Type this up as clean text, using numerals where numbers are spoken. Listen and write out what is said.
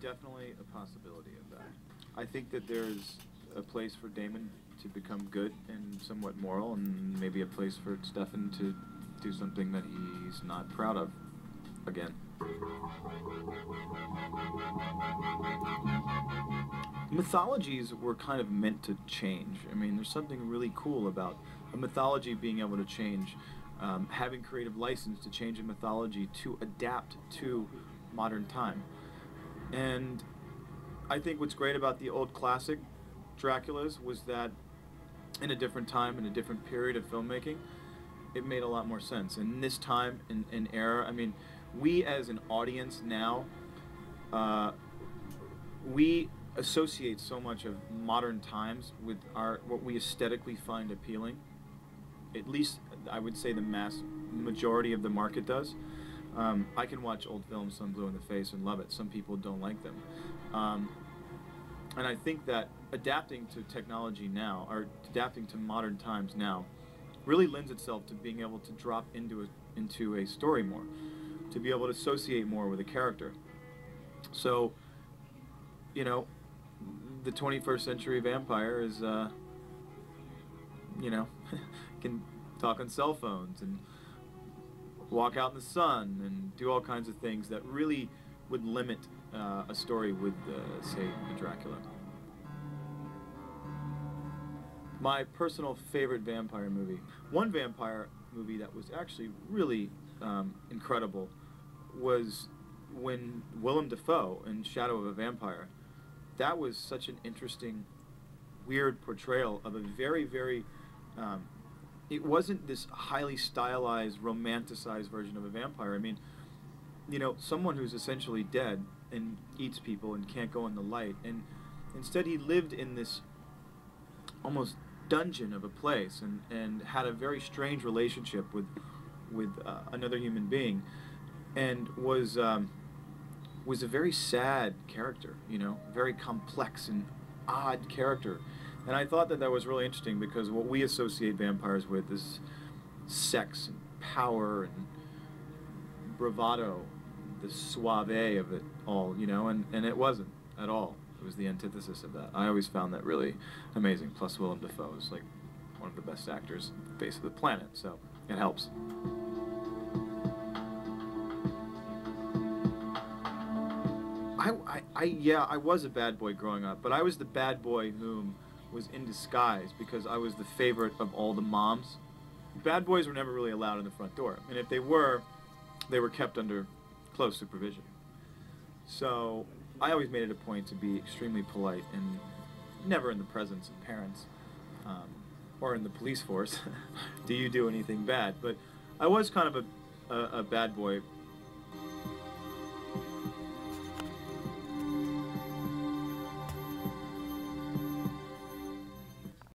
definitely a possibility of that. I think that there's a place for Damon to become good and somewhat moral, and maybe a place for Stefan to do something that he's not proud of again. Mythologies were kind of meant to change. I mean, there's something really cool about a mythology being able to change, having creative license to change a mythology to adapt to modern time. And I think what's great about the old classic Draculas was that in a different time, in a different period of filmmaking, it made a lot more sense. In this time and era, I mean, we as an audience now, we associate so much of modern times with what we aesthetically find appealing. At least I would say the majority of the market does. I can watch old films till I'm blue in the face and love it. Some people don't like them. And I think that adapting to technology now, or adapting to modern times now, really lends itself to being able to drop into a story more, to be able to associate more with a character. So, you know, the 21st century vampire is, you know, can talk on cell phones and walk out in the sun and do all kinds of things that really would limit a story with, say, a Dracula. My personal favorite vampire movie. One vampire movie that was actually really incredible was when Willem Dafoe in Shadow of a Vampire. That was such an interesting, weird portrayal of a very, very... it wasn't this highly stylized, romanticized version of a vampire. I mean, you know, someone who's essentially dead and eats people and can't go in the light. And instead he lived in this almost dungeon of a place and had a very strange relationship with another human being, and was a very sad character, you know, very complex and odd character. And I thought that that was really interesting because what we associate vampires with is sex and power and bravado, the suave of it all, you know, and it wasn't at all. It was the antithesis of that. I always found that really amazing. Plus, Willem Dafoe is like one of the best actors on the face of the planet, so it helps. Yeah, I was a bad boy growing up, but I was the bad boy whom was in disguise because I was the favorite of all the moms. Bad boys were never really allowed in the front door, and if they were kept under close supervision. So I always made it a point to be extremely polite and never in the presence of parents or in the police force do you do anything bad. But I was kind of a bad boy